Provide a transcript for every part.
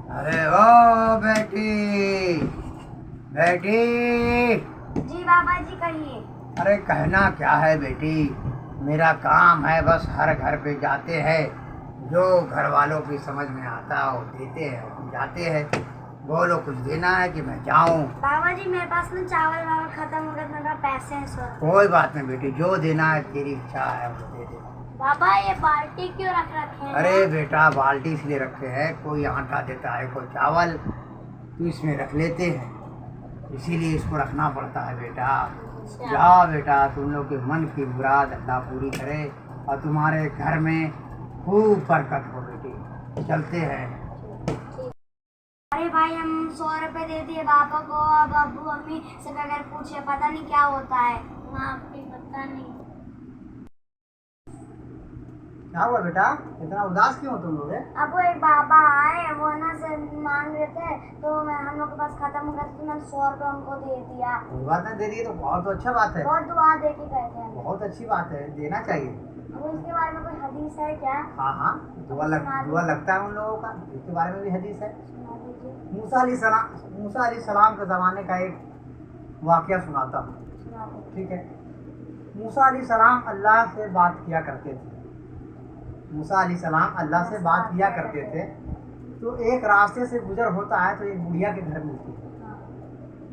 अरे ओ बेटी, बेटी। जी बाबा जी कहिए। अरे कहना क्या है बेटी, मेरा काम है बस हर घर पे जाते हैं, जो घर वालों की समझ में आता है वो देते हैं, हम जाते हैं। बोलो कुछ देना है कि मैं जाऊं? बाबा जी मेरे पास ना चावल वावल खत्म हो गए, मेरे पास पैसे हैं 100 रुपए। कोई बात नहीं बेटी, जो देना है तेरी इच्छा है वो दे दे। बाबा ये बाल्टी क्यों रख रखे हैं? अरे बेटा, बाल्टी इसलिए रखे हैं, कोई आटा देता है कोई चावल, तो इसमें रख लेते हैं, इसीलिए इसको रखना पड़ता है बेटा। जाओ बेटा, तुम लोग के मन की मुराद अल्लाह पूरी करे और तुम्हारे घर में खूब बरकत हो बेटी। चलते हैं। अरे भाई हम 100 रुपए दे दिए पापा को, अब अब्बू अम्मी सब अगर पूछे पता नहीं क्या होता है। हाँ अपनी पता नहीं। क्या हुआ बेटा, इतना उदास क्यों हो तुम लोग? अब वो एक बाबा आए, वो ना से मांग रहे थे, तो हम लोग के पास खत्म हो गया तो मैंने 100 रुपए उनको दे दिया। कोई बात नहीं, दे दी तो बहुत तो अच्छा बात है, बहुत दुआ दे के गए थे हम। बहुत अच्छी बात है, देना चाहिए। अब इसके बारे में कोई हदीस है क्या? हाँ हाँ, दुआ लगता है उन लोगों का, इसके बारे में भी हदीस है। सुना दीजिए। मूसा अलैहिस्सलाम के ज़माने का एक वाक़या सुनाता हूँ, सुना दीजिए। ठीक है। मूसा अलैहिस्सलाम अल्लाह से बात किया करते थे, मूसा अलैहिस्सलाम अल्लाह से बात किया करते थे। तो एक रास्ते से गुजर होता है तो एक बुढ़िया के घर मिलती है,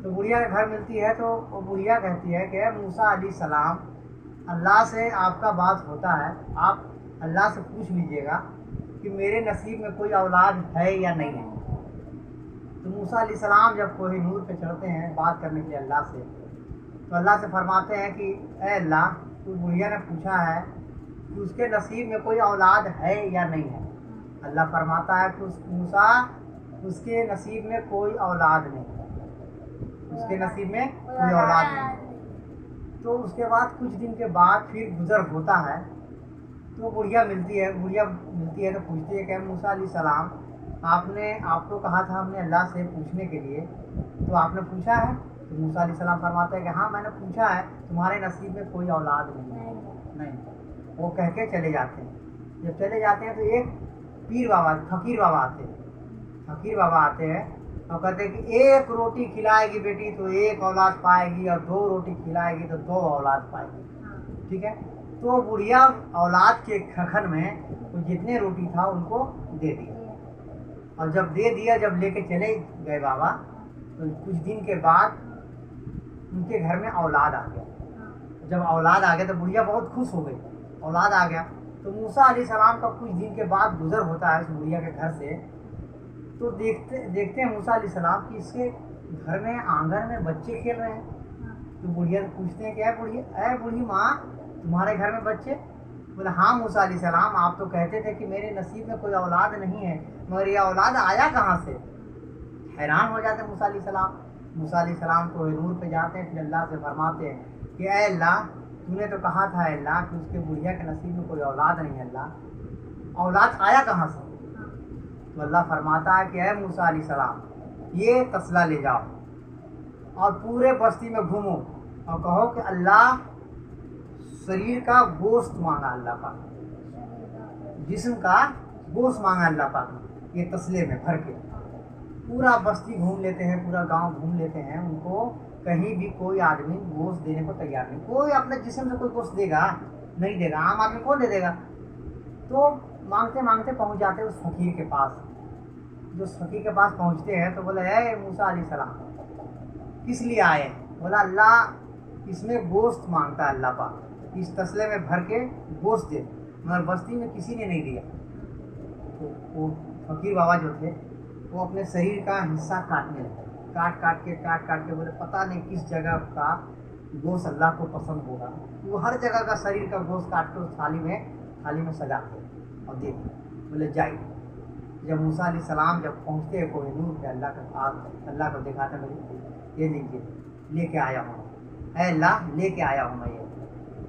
तो बुढ़िया के घर मिलती है तो वो बुढ़िया कहती है कि मूसा अलैहिस्सलाम, अल्लाह से आपका बात होता है, आप अल्लाह से पूछ लीजिएगा कि मेरे नसीब में कोई औलाद है या नहीं है। तो मूसा अलैहिस्सलाम जब कोहिनूर पे चढ़ते हैं बात करने के लिए अल्लाह से, तो अल्लाह से फरमाते हैं कि ए अल्लाह, तो बुढ़िया ने पूछा है कि उसके नसीब में कोई औलाद है या नहीं है। अल्लाह फरमाता है कि मूसा, उसके नसीब में कोई औलाद नहीं है, उसके नसीब में कोई औलाद नहीं। तो उसके बाद कुछ दिन के बाद फिर गुजर होता है, तो बुढ़िया मिलती है तो पूछती है कि मूसा अलैहिस्सलाम, आपको कहा था हमने अल्लाह से पूछने के लिए, तो आपने पूछा है? तो मूसा अलैहिस्सलाम फरमाते हैं कि हाँ मैंने पूछा है, तुम्हारे नसीब में कोई औलाद नहीं। वो कह के चले जाते हैं। जब चले जाते हैं तो एक फकीर बाबा आते हैं और कहते हैं कि एक रोटी खिलाएगी बेटी तो एक औलाद पाएगी, और 2 रोटी खिलाएगी तो 2 औलाद पाएगी, ठीक है। तो बुढ़िया औलाद के खखन में तो जितने रोटी था उनको दे दिया, और जब दे दिया, जब लेके चले गए बाबा, तो कुछ दिन के बाद उनके घर में औलाद आ गया। जब औलाद आ गया तो बुढ़िया बहुत खुश हो गई, औलाद आ गया। तो मूसा अलैहिस्सलाम का कुछ दिन के बाद गुजर होता है इस बुढ़िया के घर से, तो देखते हैं मूसा अलैहिस्सलाम कि इसके घर में आंगन में बच्चे खेल रहे हैं। तो बुढ़िया से पूछते हैं कि बूढ़ी माँ, तुम्हारे घर में बच्चे? बोले हाँ मूसा अलैहिस्सलाम, आप तो कहते थे कि मेरे नसीब में कोई औलाद नहीं है, मगर ये औलाद आया कहाँ से? हैरान हो जाते मूसा अलैहिस्सलाम। मूसा अलैहिस्सलाम को नूर पे जाते हैं, फिर अल्लाह से फरमाते हैं कि ऐ अल्लाह, तूने तो कहा था अल्लाह कि उसके बुढ़िया के नसीब में कोई औलाद नहीं है, अल्लाह औलाद आया कहाँ से? तो अल्लाह फरमाता है कि ऐ मूसा अलैहिस्सलाम, ये तसला ले जाओ और पूरे बस्ती में घूमो और कहो कि अल्लाह शरीर का गोश्त मांगा अल्लाह पाक, जिस्म का गोश्त मांगा अल्लाह पाक, ये तसले में भर के। पूरा बस्ती घूम लेते हैं, पूरा गांव घूम लेते हैं, उनको कहीं भी कोई आदमी गोश्त देने को तैयार नहीं। कोई अपने जिस्म से कोई गोश्त देगा नहीं, देगा, आम आदमी कौन दे देगा? तो मांगते मांगते पहुंच जाते हैं उस फकीर के पास। जो उस फकीर के पास पहुंचते हैं तो बोले ए मूसा अलैहिस्सलाम, किस लिए आए? बोला अल्लाह इसमें गोश्त मांगता है, अल्लाह पाक इस तसले में भर के गोश्त दे, मगर बस्ती में किसी ने नहीं दिया। तो वो फकीर बाबा जो थे वो अपने शरीर का हिस्सा काटने लगे, काट के बोले पता नहीं किस जगह का गोश्त अल्लाह को पसंद होगा। वो हर जगह का शरीर का गोश्त काट के उस थाली में सजाते और देते। बोले जाइए। जब मूसा अलैहिस्सलाम जब पहुँचते हैं कोहिनूर पे, अल्लाह को दिखाते, मुझे ये लीजिए, लेके आया हूँ, ऐ अल्लाह लेके आया हूँ मैं ये।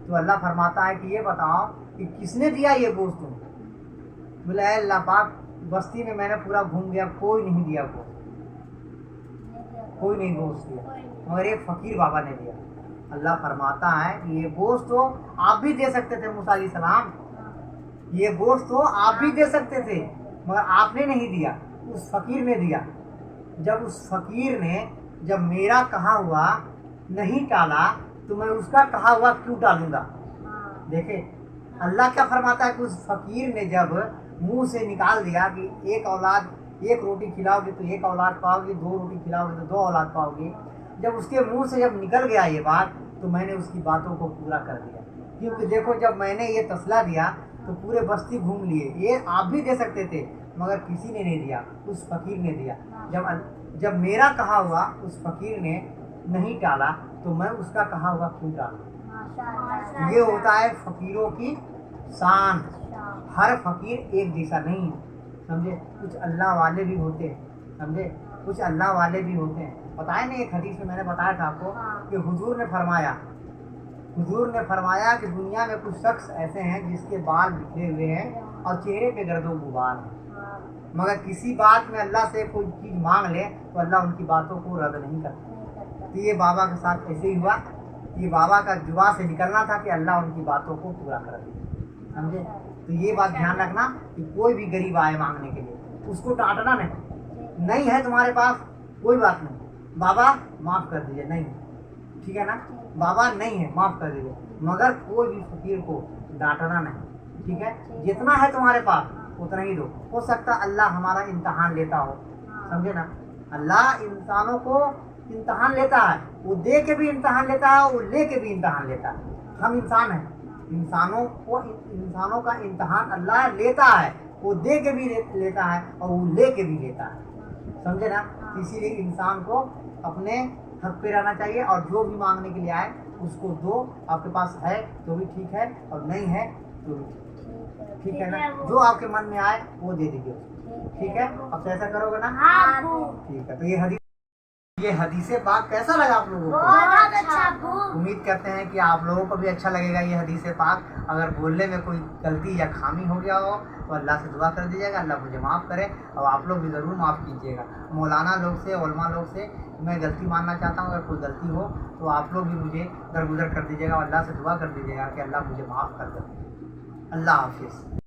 तो अल्लाह फरमाता है कि ये बताओ कि किसने दिया ये गोश्त तुम्हें? बोले ऐ अल्लाह पाक, बस्ती में मैंने पूरा घूम गया, कोई नहीं दिया गोश्त, कोई नहीं गोश्त दिया, मगर एक फकीर बाबा ने दिया। अल्लाह फरमाता है कि ये गोश्त तो आप भी दे सकते थे मूसा अलैहिस्सलाम, ये गोश्त तो आप भी दे सकते थे, मगर आपने नहीं दिया। उस फकीर ने दिया। जब उस फकीर ने जब मेरा कहा हुआ नहीं टाला तो मैं उसका कहा हुआ क्यों टालूंगा। देखे अल्लाह क्या फरमाता है कि उस फकीर ने जब मुंह से निकाल दिया कि एक रोटी खिलाओगे तो एक औलाद पाओगे, 2 रोटी खिलाओगे तो 2 औलाद पाओगे, जब उसके मुंह से जब निकल गया ये बात तो मैंने उसकी बातों को पूरा कर दिया। क्योंकि देखो जब मैंने ये तसला दिया तो पूरे बस्ती घूम लिए, ये आप भी दे सकते थे मगर किसी ने नहीं दिया, उस फकीर ने दिया। जब मेरा कहा हुआ उस फकीर ने नहीं टाला तो मैं उसका कहा हुआ क्यों टालूं। ये होता है फकीरों की शान। हर फकीर एक जैसा नहीं है, समझे। कुछ अल्लाह वाले भी होते हैं, समझे, कुछ अल्लाह वाले भी होते हैं। बताया नहीं, एक हदीस में मैंने बताया था आपको कि हुजूर ने फरमाया कि दुनिया में कुछ शख्स ऐसे हैं जिसके बाल बिखरे हुए हैं और चेहरे पे गर्दो गुबार है, मगर किसी बात में अल्लाह से कोई चीज़ मांग ले तो अल्लाह उनकी बातों को रद्द नहीं करता। तो ये बाबा के साथ ऐसे ही हुआ। ये बाबा का जुबा से निकलना था कि अल्लाह उनकी बातों को पूरा कर दे, समझे। तो ये बात ध्यान रखना कि कोई भी गरीब आए मांगने के लिए उसको डांटना नहीं है तुम्हारे पास कोई बात नहीं, बाबा माफ़ कर दीजिए, नहीं ठीक है ना, बाबा नहीं है माफ़ कर दीजिए, मगर कोई भी फकीर को डांटना नहीं, ठीक है। जितना है तुम्हारे पास उतना ही दो। हो सकता अल्लाह हमारा इम्तहान लेता हो, समझे ना। अल्लाह इंसानों को इम्तहान लेता है, वो दे के भी इम्तहान लेता है, वो ले के भी इम्तहान लेता है। हम इंसान हैं, इंसानों का इम्तहान अल्लाह लेता है, वो दे के भी लेता है और वो ले के भी लेता है, समझे ना। इसीलिए इंसान को अपने हक पे रहना चाहिए और जो भी मांगने के लिए आए उसको दो। आपके पास है तो भी ठीक है और नहीं है तो भी ठीक है ना। जो आपके मन में आए वो दे दीजिए, ठीक है। अब तो ऐसा करोगे ना, ठीक है। तो ये हदीसे पाक कैसा लगा आप लोगों को? बहुत अच्छा। उम्मीद करते हैं कि आप लोगों को भी अच्छा लगेगा ये हदीसे पाक। अगर बोलने में कोई गलती या खामी हो गया हो तो अल्लाह से दुआ कर दीजिएगा, अल्लाह मुझे माफ़ करे और आप लोग भी ज़रूर माफ़ कीजिएगा। मौलाना लोग से, उलमा लोग से मैं गलती मानना चाहता हूँ। अगर कोई गलती हो तो आप लोग भी मुझे दरगुजर कर दीजिएगा, अल्लाह से दुआ कर दीजिएगा कि अल्लाह मुझे माफ़ कर दे। अल्लाह हाफिज़।